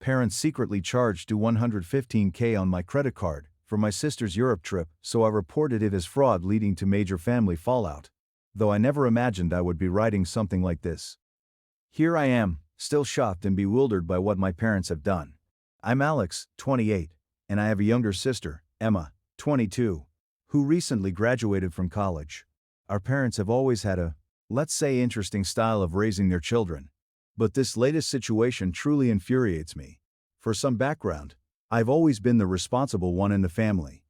Parents secretly charged to 115K on my credit card for my sister's Europe trip, so I reported it as fraud, leading to major family fallout. Though I never imagined I would be writing something like this. Here I am, still shocked and bewildered by what my parents have done. I'm Alex, 28, and I have a younger sister, Emma, 22, who recently graduated from college. Our parents have always had a, let's say, interesting style of raising their children. But this latest situation truly infuriates me. For some background, I've always been the responsible one in the family.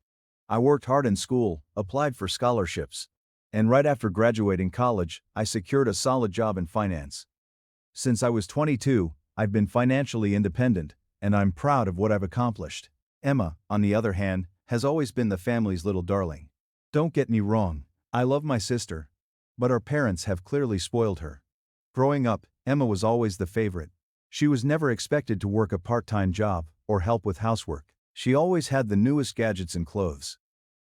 I worked hard in school, applied for scholarships, and right after graduating college, I secured a solid job in finance. Since I was 22, I've been financially independent, and I'm proud of what I've accomplished. Emma, on the other hand, has always been the family's little darling. Don't get me wrong, I love my sister, but our parents have clearly spoiled her. Growing up, Emma was always the favorite. She was never expected to work a part-time job or help with housework. She always had the newest gadgets and clothes.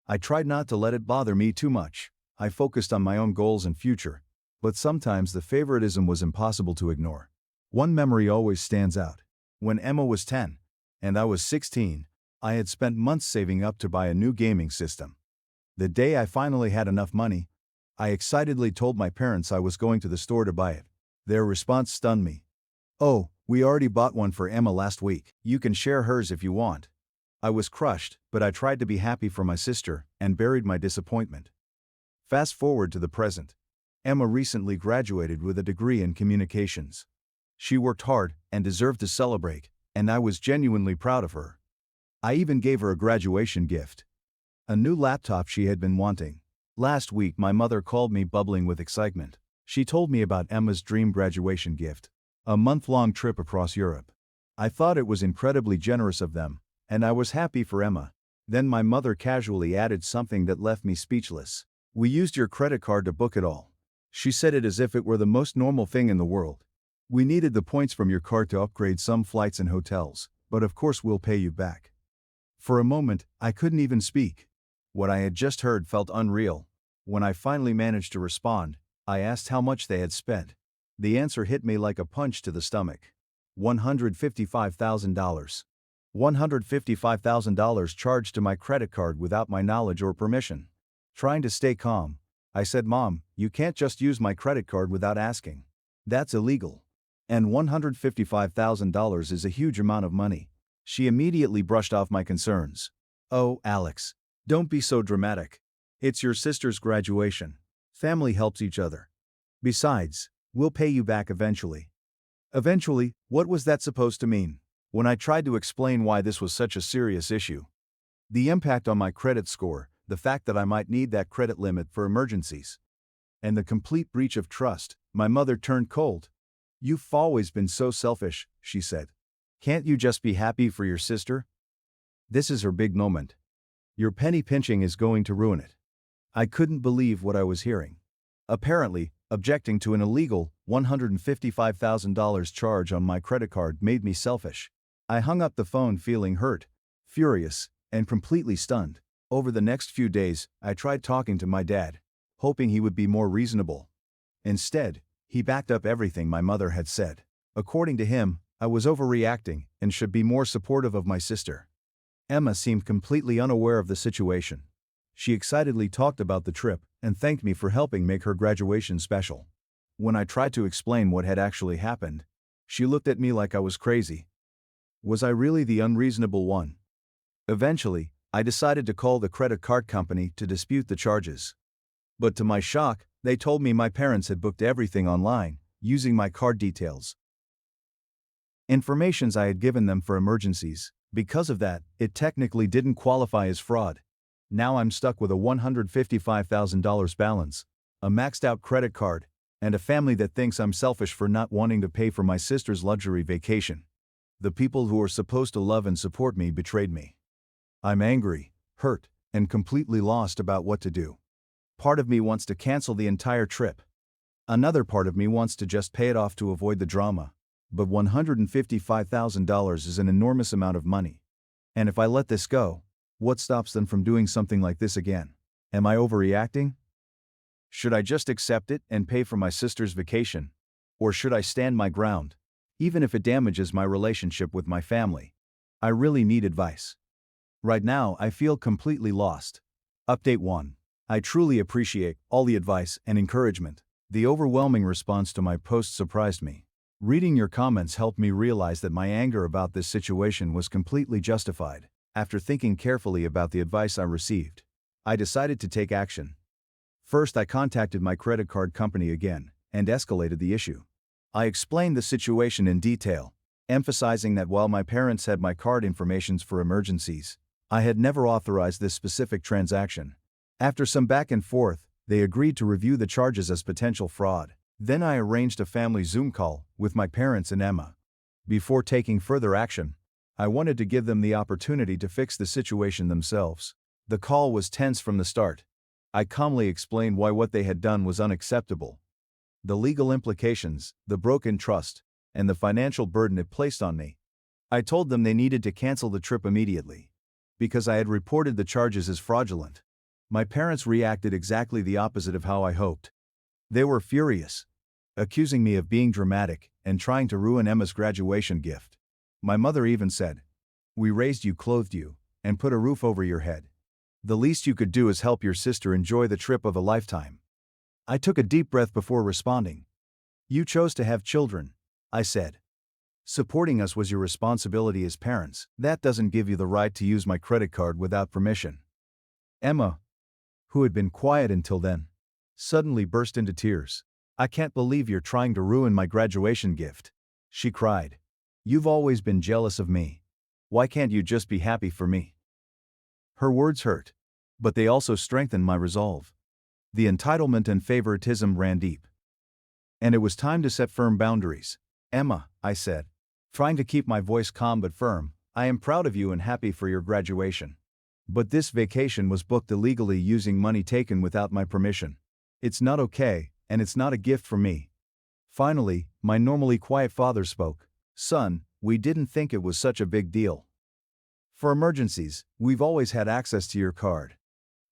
I tried not to let it bother me too much. I focused on my own goals and future, but sometimes the favoritism was impossible to ignore. One memory always stands out. When Emma was 10 and I was 16, I had spent months saving up to buy a new gaming system. The day I finally had enough money, I excitedly told my parents I was going to the store to buy it. Their response stunned me. "Oh, we already bought one for Emma last week. You can share hers if you want." I was crushed, but I tried to be happy for my sister and buried my disappointment. Fast forward to the present. Emma recently graduated with a degree in communications. She worked hard and deserved to celebrate, and I was genuinely proud of her. I even gave her a graduation gift. A new laptop she had been wanting. Last week my mother called me bubbling with excitement. She told me about Emma's dream graduation gift, a month-long trip across Europe. I thought it was incredibly generous of them, and I was happy for Emma. Then my mother casually added something that left me speechless. "We used your credit card to book it all." She said it as if it were the most normal thing in the world. "We needed the points from your card to upgrade some flights and hotels, but of course we'll pay you back." For a moment, I couldn't even speak. What I had just heard felt unreal. When I finally managed to respond, I asked how much they had spent. The answer hit me like a punch to the stomach. $155,000. $155,000 charged to my credit card without my knowledge or permission. Trying to stay calm, I said, "Mom, you can't just use my credit card without asking. That's illegal. And $155,000 is a huge amount of money." She immediately brushed off my concerns. "Oh, Alex, don't be so dramatic. It's your sister's graduation. Family helps each other. Besides, we'll pay you back eventually." Eventually, what was that supposed to mean? When I tried to explain why this was such a serious issue, the impact on my credit score, the fact that I might need that credit limit for emergencies, and the complete breach of trust, my mother turned cold. "You've always been so selfish," she said. "Can't you just be happy for your sister?" This is her big moment. Your penny pinching is going to ruin it. I couldn't believe what I was hearing. Apparently, objecting to an illegal $155,000 charge on my credit card made me selfish. I hung up the phone feeling hurt, furious, and completely stunned. Over the next few days, I tried talking to my dad, hoping he would be more reasonable. Instead, he backed up everything my mother had said. According to him, I was overreacting and should be more supportive of my sister. Emma seemed completely unaware of the situation. She excitedly talked about the trip and thanked me for helping make her graduation special. When I tried to explain what had actually happened, she looked at me like I was crazy. Was I really the unreasonable one? Eventually, I decided to call the credit card company to dispute the charges. But to my shock, they told me my parents had booked everything online, using my card details. Informations I had given them for emergencies. Because of that, it technically didn't qualify as fraud. Now I'm stuck with a $155,000 balance, a maxed-out credit card, and a family that thinks I'm selfish for not wanting to pay for my sister's luxury vacation. The people who are supposed to love and support me betrayed me. I'm angry, hurt, and completely lost about what to do. Part of me wants to cancel the entire trip. Another part of me wants to just pay it off to avoid the drama. But $155,000 is an enormous amount of money. And if I let this go, what stops them from doing something like this again? Am I overreacting? Should I just accept it and pay for my sister's vacation? Or should I stand my ground? even if it damages my relationship with my family. I really need advice. Right now, I feel completely lost. Update 1. I truly appreciate all the advice and encouragement. The overwhelming response to my post surprised me. Reading your comments helped me realize that my anger about this situation was completely justified. After thinking carefully about the advice I received, I decided to take action. First, I contacted my credit card company again and escalated the issue. I explained the situation in detail, emphasizing that while my parents had my card information for emergencies, I had never authorized this specific transaction. After some back and forth, they agreed to review the charges as potential fraud. Then I arranged a family Zoom call with my parents and Emma. Before taking further action, I wanted to give them the opportunity to fix the situation themselves. The call was tense from the start. I calmly explained why what they had done was unacceptable, the legal implications, the broken trust, and the financial burden it placed on me. I told them they needed to cancel the trip immediately, because I had reported the charges as fraudulent. My parents reacted exactly the opposite of how I hoped. They were furious, accusing me of being dramatic and trying to ruin Emma's graduation gift. My mother even said, "We raised you, clothed you, and put a roof over your head. The least you could do is help your sister enjoy the trip of a lifetime." I took a deep breath before responding. "You chose to have children," I said. "Supporting us was your responsibility as parents. That doesn't give you the right to use my credit card without permission." Emma, who had been quiet until then, suddenly burst into tears. "I can't believe you're trying to ruin my graduation gift," she cried. "You've always been jealous of me. Why can't you just be happy for me?" Her words hurt, but they also strengthened my resolve. The entitlement and favoritism ran deep. And it was time to set firm boundaries. "Emma," I said, trying to keep my voice calm but firm, "I am proud of you and happy for your graduation. But this vacation was booked illegally using money taken without my permission. It's not okay, and it's not a gift from me." Finally, my normally quiet father spoke. "Son, we didn't think it was such a big deal. For emergencies, we've always had access to your card.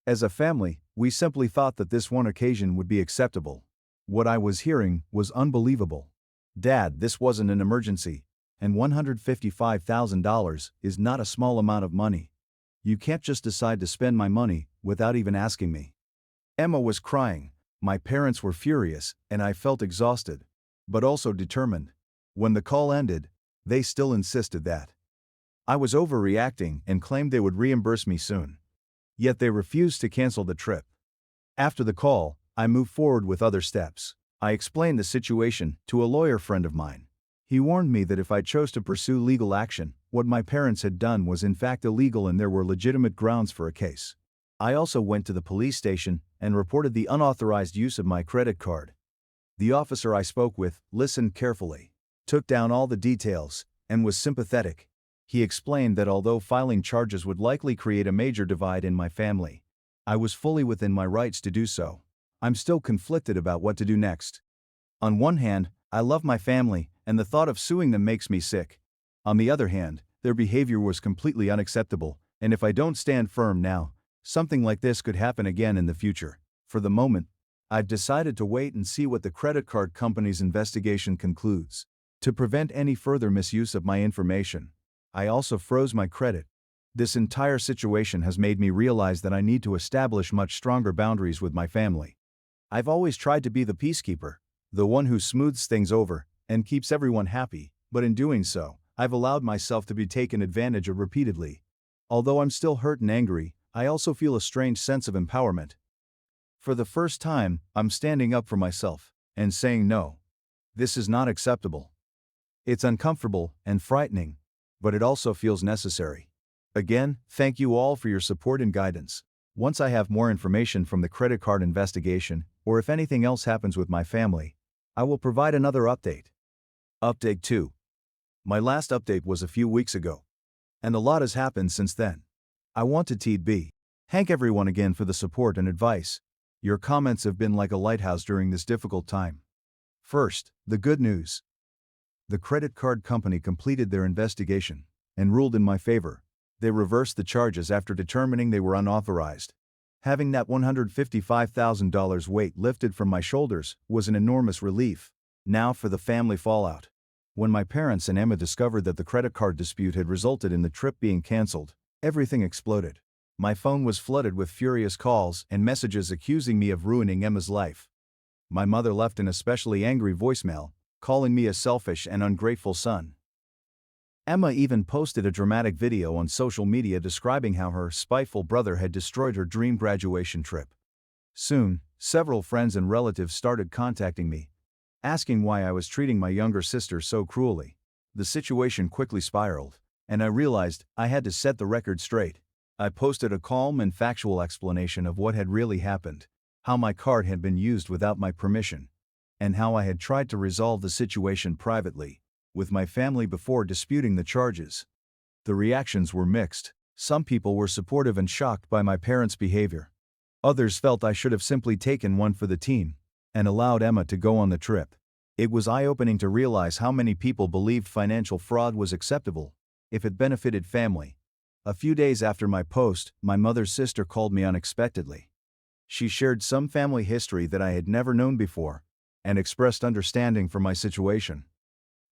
As a family, we simply thought that this one occasion would be acceptable." What I was hearing was unbelievable. "Dad, this wasn't an emergency, and $155,000 is not a small amount of money. You can't just decide to spend my money without even asking me." Emma was crying. My parents were furious, and I felt exhausted, but also determined. When the call ended, they still insisted that I was overreacting and claimed they would reimburse me soon. Yet they refused to cancel the trip. After the call, I moved forward with other steps. I explained the situation to a lawyer friend of mine. He warned me that if I chose to pursue legal action, what my parents had done was in fact illegal and there were legitimate grounds for a case. I also went to the police station and reported the unauthorized use of my credit card. The officer I spoke with listened carefully, took down all the details, and was sympathetic. He explained that although filing charges would likely create a major divide in my family, I was fully within my rights to do so. I'm still conflicted about what to do next. On one hand, I love my family, and the thought of suing them makes me sick. On the other hand, their behavior was completely unacceptable, and if I don't stand firm now, something like this could happen again in the future. For the moment, I've decided to wait and see what the credit card company's investigation concludes. To prevent any further misuse of my information, I also froze my credit. This entire situation has made me realize that I need to establish much stronger boundaries with my family. I've always tried to be the peacekeeper, the one who smooths things over and keeps everyone happy, but in doing so, I've allowed myself to be taken advantage of repeatedly. Although I'm still hurt and angry, I also feel a strange sense of empowerment. For the first time, I'm standing up for myself and saying no. This is not acceptable. It's uncomfortable and frightening, but it also feels necessary. Again, thank you all for your support and guidance. Once I have more information from the credit card investigation, or if anything else happens with my family, I will provide another update. Update 2. My last update was a few weeks ago, and a lot has happened since then. I want to thank everyone again for the support and advice. Your comments have been like a lighthouse during this difficult time. First, the good news. The credit card company completed their investigation and ruled in my favor. They reversed the charges after determining they were unauthorized. Having that $155,000 weight lifted from my shoulders was an enormous relief. Now for the family fallout. When my parents and Emma discovered that the credit card dispute had resulted in the trip being cancelled, everything exploded. My phone was flooded with furious calls and messages accusing me of ruining Emma's life. My mother left an especially angry voicemail, calling me a selfish and ungrateful son. Emma even posted a dramatic video on social media describing how her spiteful brother had destroyed her dream graduation trip. Soon, several friends and relatives started contacting me, asking why I was treating my younger sister so cruelly. The situation quickly spiraled, and I realized I had to set the record straight. I posted a calm and factual explanation of what had really happened, how my card had been used without my permission, and how I had tried to resolve the situation privately, with my family before disputing the charges. The reactions were mixed. Some people were supportive and shocked by my parents' behavior. Others felt I should have simply taken one for the team and allowed Emma to go on the trip. It was eye-opening to realize how many people believed financial fraud was acceptable if it benefited family. A few days after my post, my mother's sister called me unexpectedly. She shared some family history that I had never known before and expressed understanding for my situation.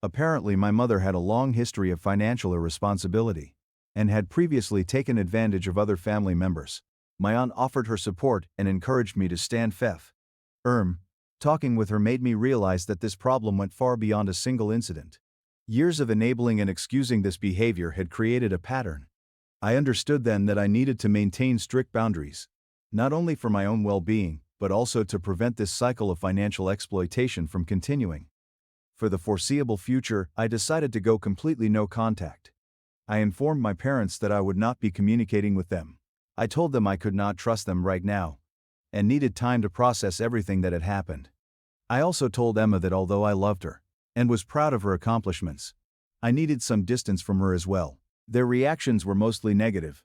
Apparently, my mother had a long history of financial irresponsibility and had previously taken advantage of other family members. My aunt offered her support and encouraged me to stand firm. Talking with her made me realize that this problem went far beyond a single incident. Years of enabling and excusing this behavior had created a pattern. I understood then that I needed to maintain strict boundaries, not only for my own well-being, but also to prevent this cycle of financial exploitation from continuing. For the foreseeable future, I decided to go completely no contact. I informed my parents that I would not be communicating with them. I told them I could not trust them right now, and needed time to process everything that had happened. I also told Emma that although I loved her, and was proud of her accomplishments, I needed some distance from her as well. Their reactions were mostly negative.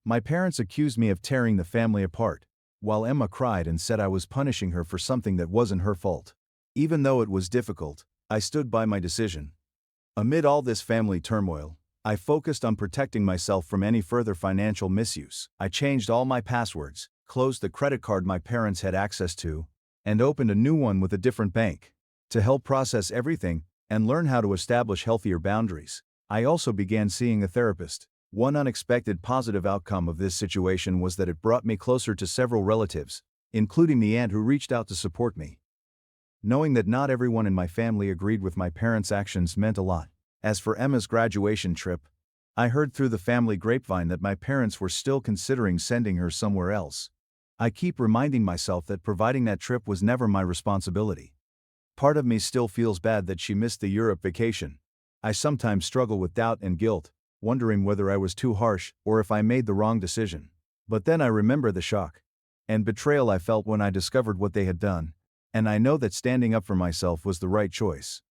My parents accused me of tearing the family apart, while Emma cried and said I was punishing her for something that wasn't her fault. Even though it was difficult, I stood by my decision. Amid all this family turmoil, I focused on protecting myself from any further financial misuse. I changed all my passwords, closed the credit card my parents had access to, and opened a new one with a different bank. To help process everything and learn how to establish healthier boundaries, I also began seeing a therapist. One unexpected positive outcome of this situation was that it brought me closer to several relatives, including the aunt who reached out to support me. Knowing that not everyone in my family agreed with my parents' actions meant a lot. As for Emma's graduation trip, I heard through the family grapevine that my parents were still considering sending her somewhere else. I keep reminding myself that providing that trip was never my responsibility. Part of me still feels bad that she missed the Europe vacation. I sometimes struggle with doubt and guilt, wondering whether I was too harsh or if I made the wrong decision. But then I remember the shock and betrayal I felt when I discovered what they had done, and I know that standing up for myself was the right choice.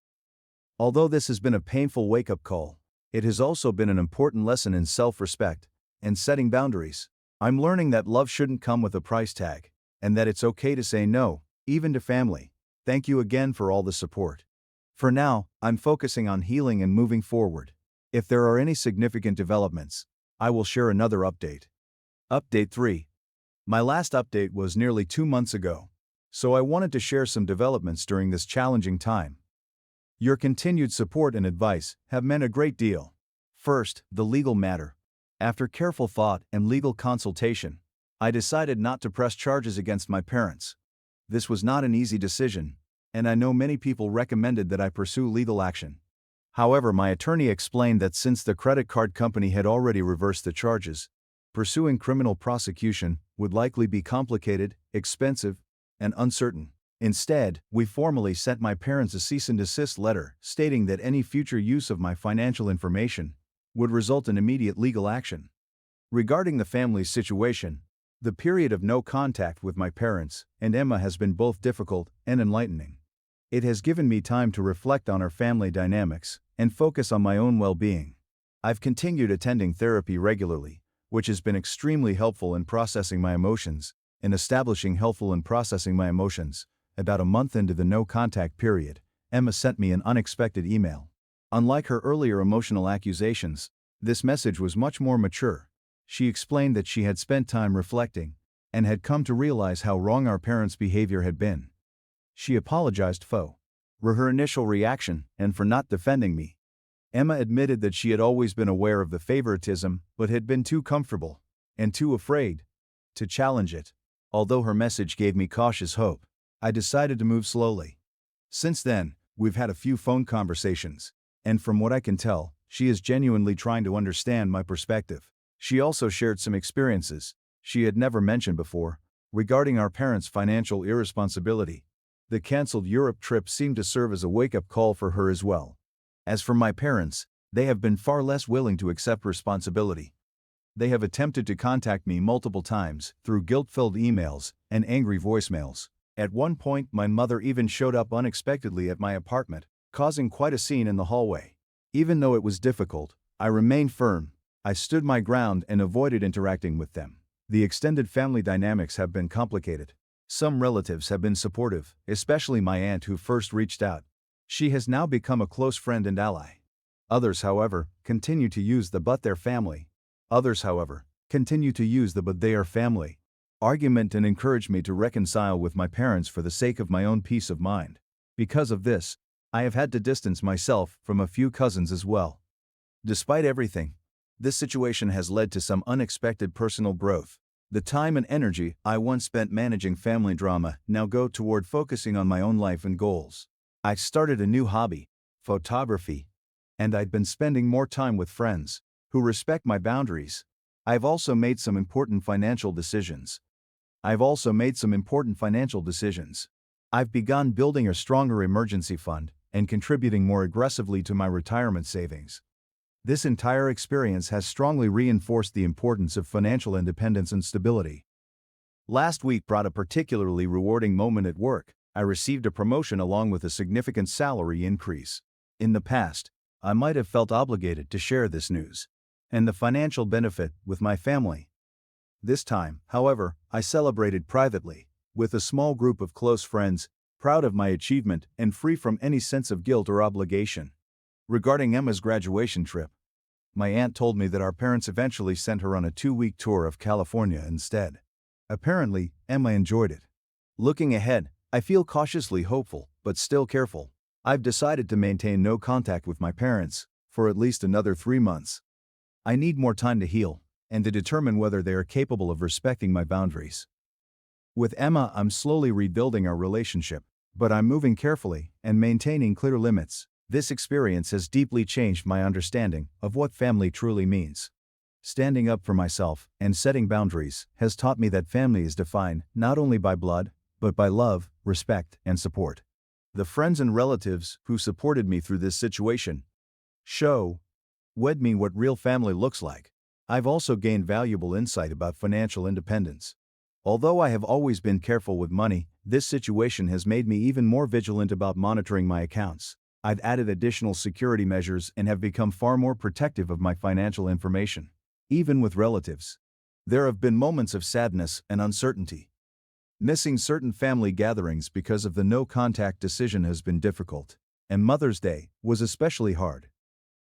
Although this has been a painful wake-up call, it has also been an important lesson in self-respect and setting boundaries. I'm learning that love shouldn't come with a price tag, and that it's okay to say no, even to family. Thank you again for all the support. For now, I'm focusing on healing and moving forward. If there are any significant developments, I will share another update. Update 3. My last update was nearly 2 months ago, so I wanted to share some developments during this challenging time. Your continued support and advice have meant a great deal. First, the legal matter. After careful thought and legal consultation, I decided not to press charges against my parents. This was not an easy decision, and I know many people recommended that I pursue legal action. However, my attorney explained that since the credit card company had already reversed the charges, pursuing criminal prosecution would likely be complicated, expensive, and uncertain. Instead, we formally sent my parents a cease and desist letter stating that any future use of my financial information would result in immediate legal action. Regarding the family's situation, the period of no contact with my parents and Emma has been both difficult and enlightening. It has given me time to reflect on our family dynamics and focus on my own well-being. I've continued attending therapy regularly, which has been extremely helpful in processing my emotions and establishing helpful in processing my emotions. About a month into the no-contact period, Emma sent me an unexpected email. Unlike her earlier emotional accusations, this message was much more mature. She explained that she had spent time reflecting and had come to realize how wrong our parents' behavior had been. She apologized for her initial reaction and for not defending me. Emma admitted that she had always been aware of the favoritism but had been too comfortable and too afraid to challenge it. Although her message gave me cautious hope, I decided to move slowly. Since then, we've had a few phone conversations, and from what I can tell, she is genuinely trying to understand my perspective. She also shared some experiences she had never mentioned before regarding our parents' financial irresponsibility. The cancelled Europe trip seemed to serve as a wake-up call for her as well. As for my parents, they have been far less willing to accept responsibility. They have attempted to contact me multiple times through guilt-filled emails and angry voicemails. At one point, my mother even showed up unexpectedly at my apartment, causing quite a scene in the hallway. Even though it was difficult, I remained firm. I stood my ground and avoided interacting with them. The extended family dynamics have been complicated. Some relatives have been supportive, especially my aunt who first reached out. She has now become a close friend and ally. Others, however, continue to use the "but their family" argument and encourage me to reconcile with my parents for the sake of my own peace of mind. Because of this, I have had to distance myself from a few cousins as well. Despite everything, this situation has led to some unexpected personal growth. The time and energy I once spent managing family drama now go toward focusing on my own life and goals. I started a new hobby, photography, and I've been spending more time with friends who respect my boundaries. I've also made some important financial decisions. I've begun building a stronger emergency fund and contributing more aggressively to my retirement savings. This entire experience has strongly reinforced the importance of financial independence and stability. Last week brought a particularly rewarding moment at work. I received a promotion along with a significant salary increase. In the past, I might have felt obligated to share this news and the financial benefit with my family. This time, however, I celebrated privately, with a small group of close friends, proud of my achievement and free from any sense of guilt or obligation. Regarding Emma's graduation trip, my aunt told me that our parents eventually sent her on a 2-week tour of California instead. Apparently, Emma enjoyed it. Looking ahead, I feel cautiously hopeful, but still careful. I've decided to maintain no contact with my parents for at least another 3 months. I need more time to heal and to determine whether they are capable of respecting my boundaries. With Emma, I'm slowly rebuilding our relationship, but I'm moving carefully and maintaining clear limits. This experience has deeply changed my understanding of what family truly means. Standing up for myself and setting boundaries has taught me that family is defined not only by blood, but by love, respect, and support. The friends and relatives who supported me through this situation showed me what real family looks like. I've also gained valuable insight about financial independence. Although I have always been careful with money, this situation has made me even more vigilant about monitoring my accounts. I've added additional security measures and have become far more protective of my financial information. Even with relatives, there have been moments of sadness and uncertainty. Missing certain family gatherings because of the no-contact decision has been difficult, and Mother's Day was especially hard.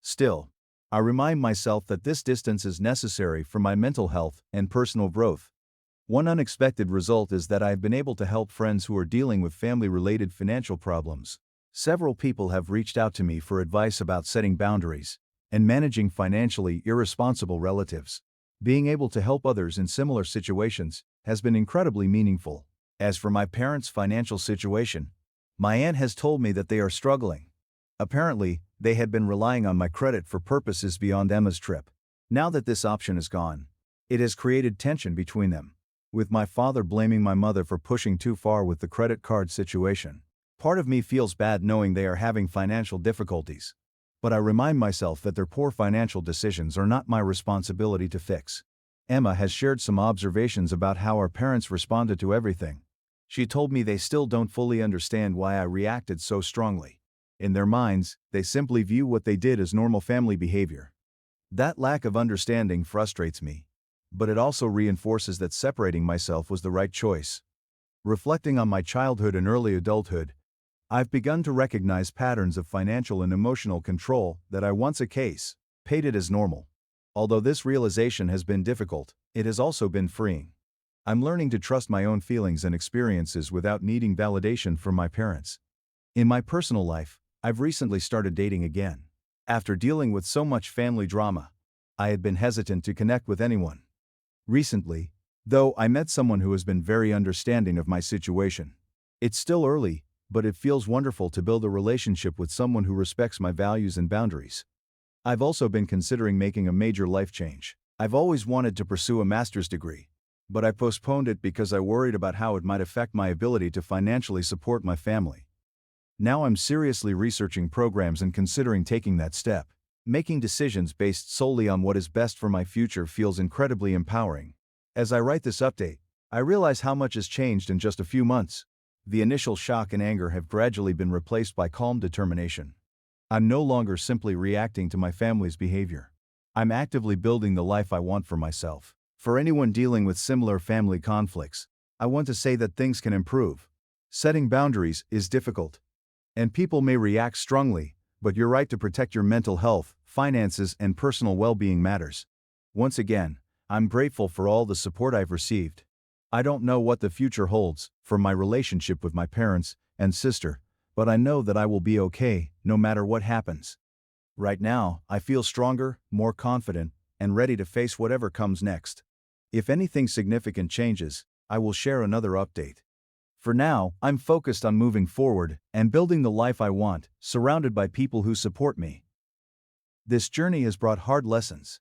Still, I remind myself that this distance is necessary for my mental health and personal growth. One unexpected result is that I have been able to help friends who are dealing with family-related financial problems. Several people have reached out to me for advice about setting boundaries and managing financially irresponsible relatives. Being able to help others in similar situations has been incredibly meaningful. As for my parents' financial situation, my aunt has told me that they are struggling. Apparently, they had been relying on my credit for purposes beyond Emma's trip. Now that this option is gone, it has created tension between them, with my father blaming my mother for pushing too far with the credit card situation. Part of me feels bad knowing they are having financial difficulties, but I remind myself that their poor financial decisions are not my responsibility to fix. Emma has shared some observations about how our parents responded to everything. She told me they still don't fully understand why I reacted so strongly. In their minds, they simply view what they did as normal family behavior. That lack of understanding frustrates me, but it also reinforces that separating myself was the right choice. Reflecting on my childhood and early adulthood, I've begun to recognize patterns of financial and emotional control that I once paid it as normal. Although this realization has been difficult, it has also been freeing. I'm learning to trust my own feelings and experiences without needing validation from my parents. In my personal life, I've recently started dating again. After dealing with so much family drama, I had been hesitant to connect with anyone. Recently, though, I met someone who has been very understanding of my situation. It's still early, but it feels wonderful to build a relationship with someone who respects my values and boundaries. I've also been considering making a major life change. I've always wanted to pursue a master's degree, but I postponed it because I worried about how it might affect my ability to financially support my family. Now I'm seriously researching programs and considering taking that step. Making decisions based solely on what is best for my future feels incredibly empowering. As I write this update, I realize how much has changed in just a few months. The initial shock and anger have gradually been replaced by calm determination. I'm no longer simply reacting to my family's behavior. I'm actively building the life I want for myself. For anyone dealing with similar family conflicts, I want to say that things can improve. Setting boundaries is difficult, and people may react strongly, but your right to protect your mental health, finances, and personal well-being matters. Once again, I'm grateful for all the support I've received. I don't know what the future holds for my relationship with my parents and sister, but I know that I will be okay, no matter what happens. Right now, I feel stronger, more confident, and ready to face whatever comes next. If anything significant changes, I will share another update. For now, I'm focused on moving forward and building the life I want, surrounded by people who support me. This journey has brought hard lessons,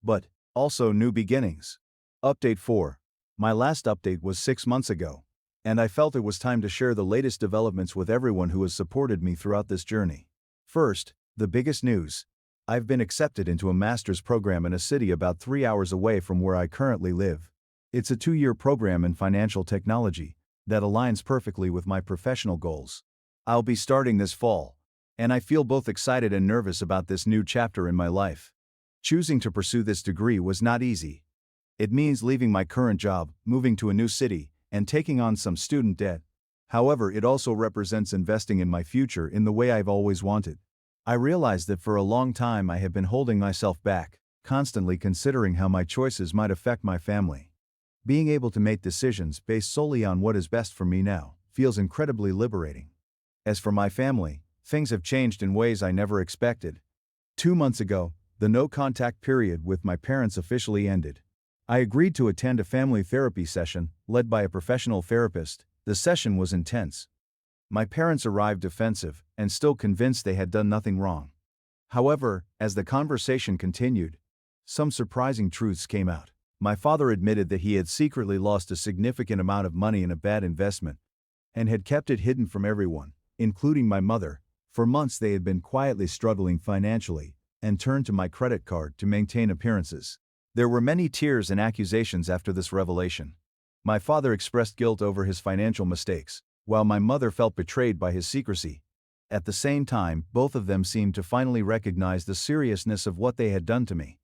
but also new beginnings. Update 4. My last update was 6 months ago, and I felt it was time to share the latest developments with everyone who has supported me throughout this journey. First, the biggest news. I've been accepted into a master's program in a city about 3 hours away from where I currently live. It's a 2-year program in financial technology that aligns perfectly with my professional goals. I'll be starting this fall, and I feel both excited and nervous about this new chapter in my life. Choosing to pursue this degree was not easy. It means leaving my current job, moving to a new city, and taking on some student debt. However, it also represents investing in my future in the way I've always wanted. I realized that for a long time I have been holding myself back, constantly considering how my choices might affect my family. Being able to make decisions based solely on what is best for me now feels incredibly liberating. As for my family, things have changed in ways I never expected. 2 months ago, the no-contact period with my parents officially ended. I agreed to attend a family therapy session, led by a professional therapist. The session was intense. My parents arrived defensive and still convinced they had done nothing wrong. However, as the conversation continued, some surprising truths came out. My father admitted that he had secretly lost a significant amount of money in a bad investment and had kept it hidden from everyone, including my mother. For months they had been quietly struggling financially and turned to my credit card to maintain appearances. There were many tears and accusations after this revelation. My father expressed guilt over his financial mistakes, while my mother felt betrayed by his secrecy. At the same time, both of them seemed to finally recognize the seriousness of what they had done to me.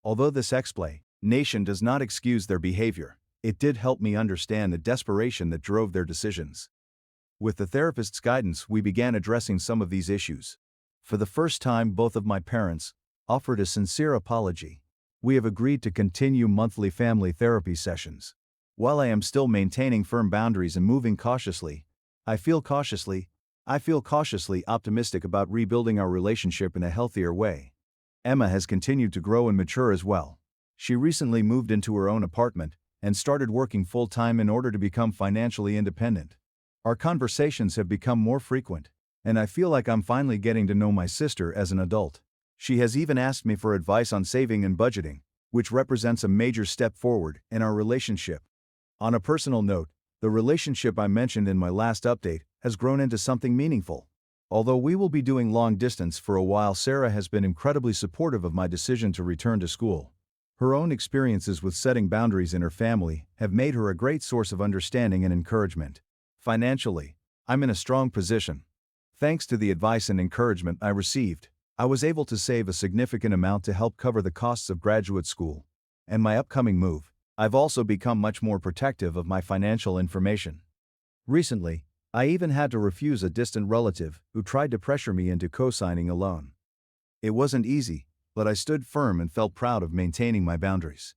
Although this explanation does not excuse their behavior, it did help me understand the desperation that drove their decisions. With the therapist's guidance, we began addressing some of these issues. For the first time, both of my parents offered a sincere apology. We have agreed to continue monthly family therapy sessions. While I am still maintaining firm boundaries and moving cautiously, I feel cautiously optimistic about rebuilding our relationship in a healthier way. Emma has continued to grow and mature as well. She recently moved into her own apartment and started working full-time in order to become financially independent. Our conversations have become more frequent, and I feel like I'm finally getting to know my sister as an adult. She has even asked me for advice on saving and budgeting, which represents a major step forward in our relationship. On a personal note, the relationship I mentioned in my last update has grown into something meaningful. Although we will be doing long distance for a while, Sarah has been incredibly supportive of my decision to return to school. Her own experiences with setting boundaries in her family have made her a great source of understanding and encouragement. Financially, I'm in a strong position. Thanks to the advice and encouragement I received, I was able to save a significant amount to help cover the costs of graduate school and my upcoming move. I've also become much more protective of my financial information. Recently, I even had to refuse a distant relative who tried to pressure me into co-signing a loan. It wasn't easy, but I stood firm and felt proud of maintaining my boundaries.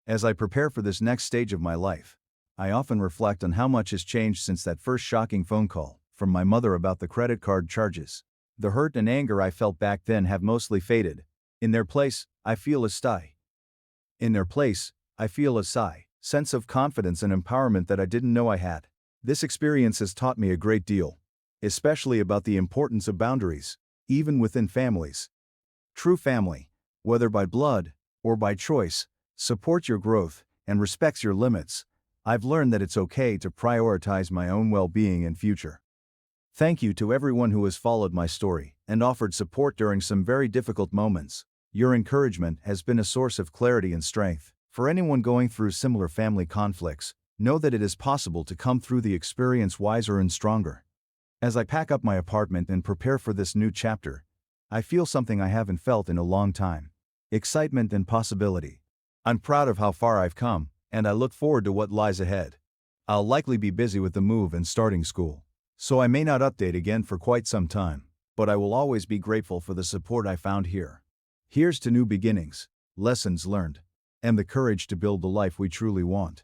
As I prepare for this next stage of my life, I often reflect on how much has changed since that first shocking phone call. from my mother about the credit card charges. The hurt and anger I felt back then have mostly faded. In their place, I feel a sigh. In their place, I feel a sense of confidence and empowerment that I didn't know I had. This experience has taught me a great deal, especially about the importance of boundaries, even within families. True family, whether by blood or by choice, supports your growth and respects your limits. I've learned that it's okay to prioritize my own well-being and future. Thank you to everyone who has followed my story and offered support during some very difficult moments. Your encouragement has been a source of clarity and strength. For anyone going through similar family conflicts, know that it is possible to come through the experience wiser and stronger. As I pack up my apartment and prepare for this new chapter, I feel something I haven't felt in a long time: excitement and possibility. I'm proud of how far I've come, and I look forward to what lies ahead. I'll likely be busy with the move and starting school, so I may not update again for quite some time, but I will always be grateful for the support I found here. Here's to new beginnings, lessons learned, and the courage to build the life we truly want.